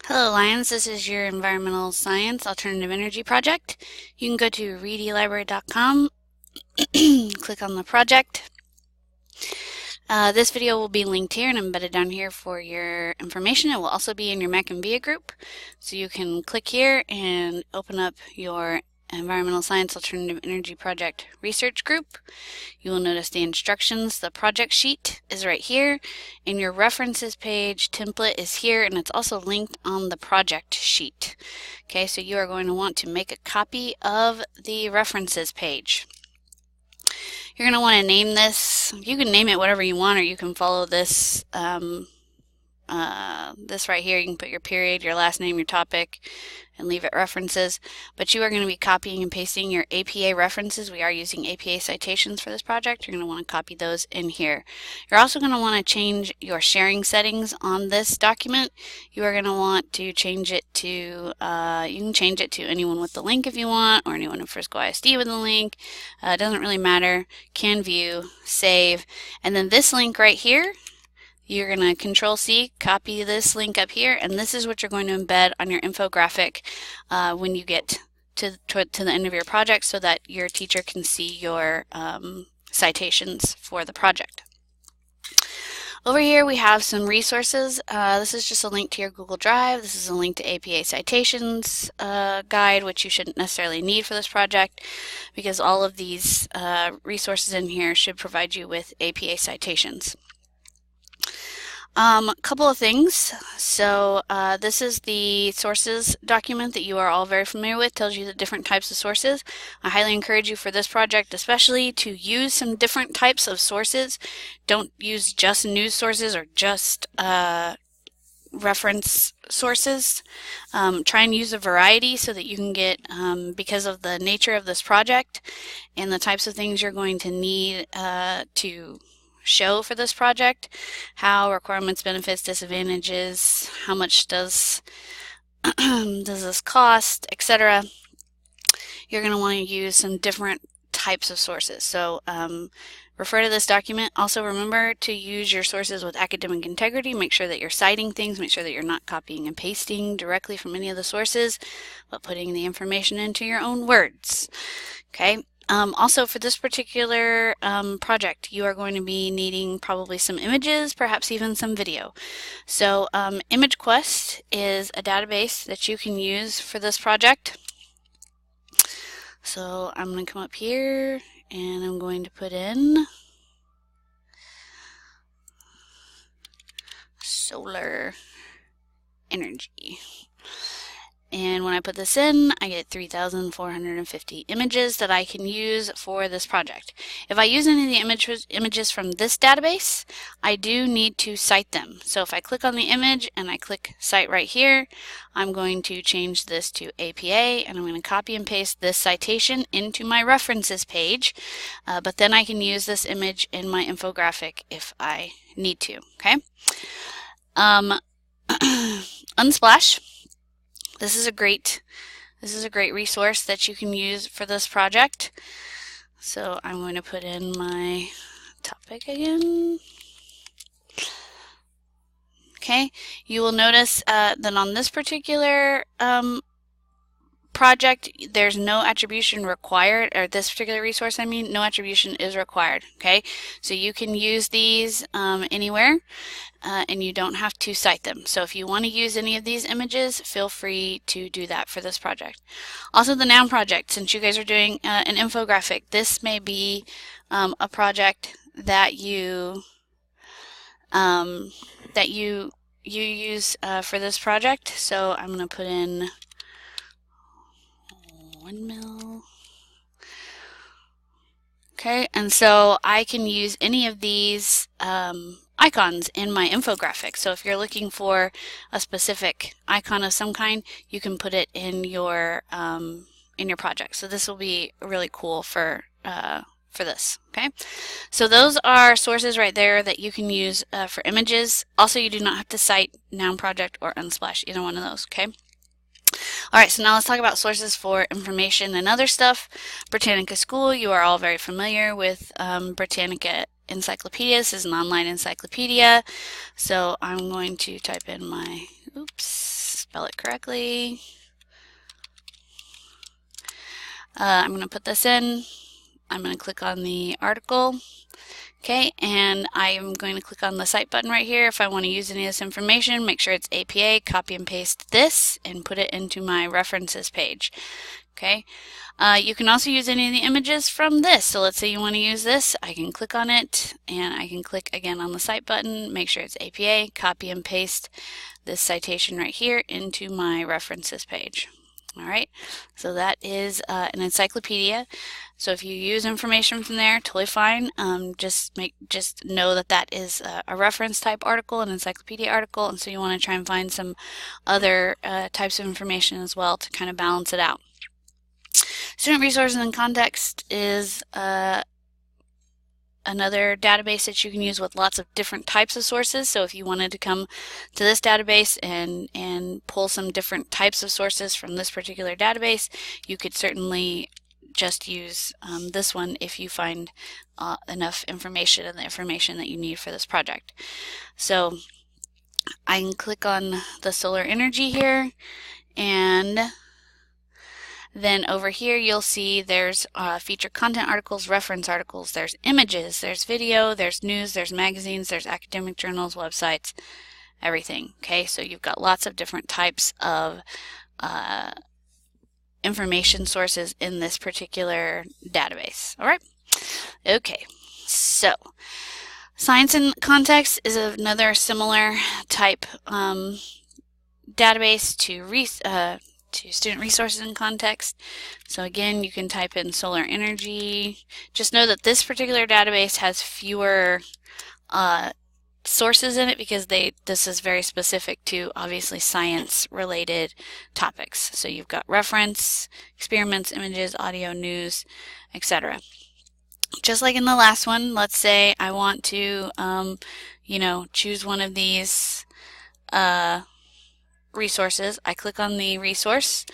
Hello Lions, this is your Environmental Science Alternative Energy project. You can go to readylibrary.com, click on the project. This video will be linked here and embedded down here for your information. It will also be in your Mac and VIA group, so you can click here and open up your Environmental Science Alternative Energy Project research group. You will notice the instructions. The project sheet is right here, and your references page template is here, and it's also linked on the project sheet. Okay, so you are going to want to make a copy of the references page. You're going to want to name this. You can name it whatever you want, or you can follow this this right here. You can put your period, your last name, your topic, and leave it references. But you are going to be copying and pasting your APA references. We are using APA citations for this project. You're going to want to copy those in here. You're also going to want to change your sharing settings on this document. You are going to want to change it to, you can change it to anyone with the link if you want, or anyone in Frisco ISD with the link. It doesn't really matter. Can view, save, and then this link right here, you're going to Control-C, copy this link up here, and this is what you're going to embed on your infographic when you get to the end of your project, so that your teacher can see your citations for the project. Over here we have some resources. This is just a link to your Google Drive. This is a link to APA citations guide, which you shouldn't necessarily need for this project, because all of these resources in here should provide you with APA citations. Couple of things. So this is the sources document that you are all very familiar with. Tells you the different types of sources. I highly encourage you for this project especially to use some different types of sources. Don't use just news sources or just reference sources. Try and use a variety so that you can get, because of the nature of this project and the types of things you're going to need to show for this project, how requirements, benefits, disadvantages, how much does this cost, etc. You're going to want to use some different types of sources. So refer to this document. Also remember to use your sources with academic integrity. Make sure that you're citing things. Make sure that you're not copying and pasting directly from any of the sources, but putting the information into your own words. Okay. Also for this particular project, you are going to be needing probably some images, perhaps even some video. So ImageQuest is a database that you can use for this project. So I'm going to come up here and I'm going to put in solar energy. And when I put this in, I get 3,450 images that I can use for this project. If I use any of the images from this database, I do need to cite them. So if I click on the image and I click Cite right here, I'm going to change this to APA, and I'm going to copy and paste this citation into my references page. But then I can use this image in my infographic if I need to. Okay. Unsplash. This is a great resource that you can use for this project. So I'm going to put in my topic again. Okay, you will notice that on this particular project, there's no attribution required, or this particular resource, I mean, no attribution is required. Okay, so you can use these anywhere, and you don't have to cite them. So if you want to use any of these images, feel free to do that for this project. Also, the noun project, since you guys are doing an infographic, this may be a project that you use for this project. So I'm going to put in windmill. Okay, and so I can use any of these icons in my infographic. So if you're looking for a specific icon of some kind, you can put it in your project. So this will be really cool for this. Okay, so those are sources right there that you can use for images. Also, you do not have to cite Noun Project or Unsplash, either one of those. Okay. Alright, so now let's talk about sources for information and other stuff. Britannica School, you are all very familiar with Britannica Encyclopedia. This is an online encyclopedia. So I'm going to type in my, oops, spell it correctly. I'm going to put this in. I'm going to click on the article. Okay, and I am going to click on the Cite button right here. If I want to use any of this information, make sure it's APA, copy and paste this, and put it into my references page. Okay, you can also use any of the images from this. So let's say you want to use this, I can click on it, and I can click again on the Cite button, make sure it's APA, copy and paste this citation right here into my references page. All right, so that is an encyclopedia. So if you use information from there, totally fine. Just know that that is a reference type article, an encyclopedia article, and so you want to try and find some other types of information as well to kind of balance it out. Student resources and context is another database that you can use with lots of different types of sources. So if you wanted to come to this database and pull some different types of sources from this particular database, you could certainly just use this one if you find enough information and the information that you need for this project. So I can click on the solar energy here, and then over here you'll see there's featured content articles, reference articles, there's images, there's video, there's news, there's magazines, there's academic journals, websites, everything. Okay, so you've got lots of different types of information sources in this particular database. All right, okay, so science and context is another similar type database to student resources and context. So again, you can type in solar energy. Just know that this particular database has fewer sources in it because this is very specific to obviously science related topics. So you've got reference, experiments, images, audio, news, etc. Just like in the last one, let's say I want to choose one of these resources. I click on the resource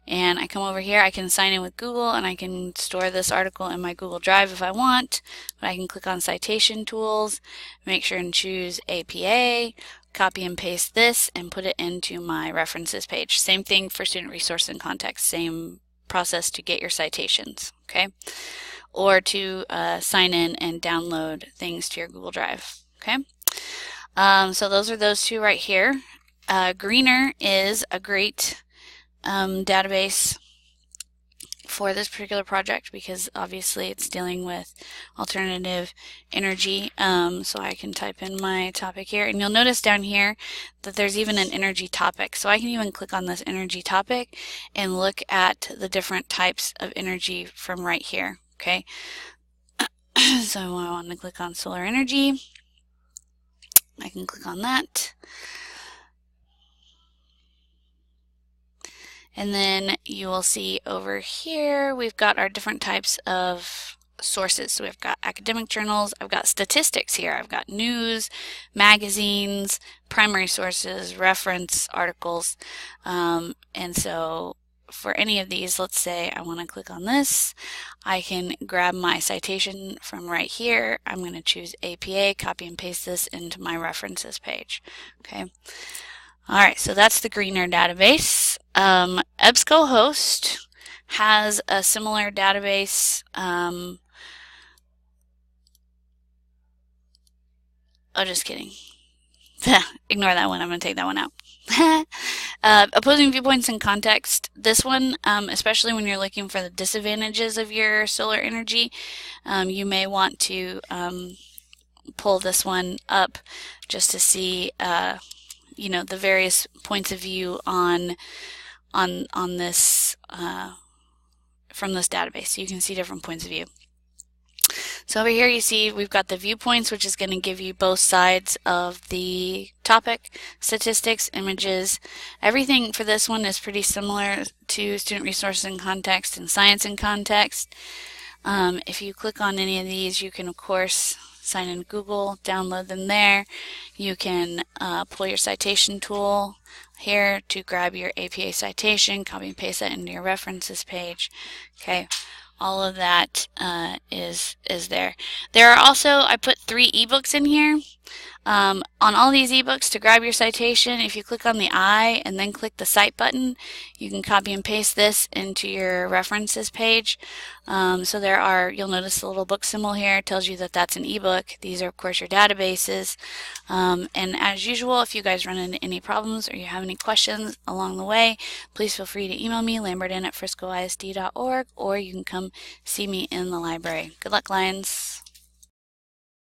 and I come over here. I can sign in with Google and I can store this article in my Google Drive if I want, but I can click on citation tools, make sure and choose APA, copy and paste this and put it into my references page. Same thing for student resource and context, same process to get your citations, okay? Or to sign in and download things to your Google Drive, okay? So those are those two right here. Greener is a great database for this particular project because obviously it's dealing with alternative energy. So I can type in my topic here, and you'll notice down here that there's even an energy topic. So I can even click on this energy topic and look at the different types of energy from right here, okay? So I want to click on solar energy. I can click on that. And then you will see over here we've got our different types of sources. So we've got academic journals, I've got statistics here, I've got news, magazines, primary sources, reference articles, and so for any of these, let's say I want to click on this, I can grab my citation from right here. I'm going to choose APA, copy and paste this into my references page. Okay. Alright, so that's the Greener database. EBSCOhost has a similar database. Oh, just kidding. Ignore that one. I'm going to take that one out. Opposing viewpoints and context. This one, especially when you're looking for the disadvantages of your solar energy, you may want to pull this one up just to see the various points of view on this from this database. So you can see different points of view. So over here you see we've got the viewpoints, which is going to give you both sides of the topic, statistics, images. Everything for this one is pretty similar to student resources and context and science and context. If you click on any of these, you can of course sign in Google, download them there. You can pull your citation tool here to grab your APA citation, copy and paste that into your references page. Okay, all of that is there. There are also, I put 3 ebooks in here. On all these ebooks, to grab your citation, if you click on the I and then click the Cite button, you can copy and paste this into your references page. So you'll notice the little book symbol here. It tells you that that's an ebook. These are, of course, your databases. And as usual, if you guys run into any problems or you have any questions along the way, please feel free to email me, lambertin@friscoisd.org, or you can come see me in the library. Good luck, Lions!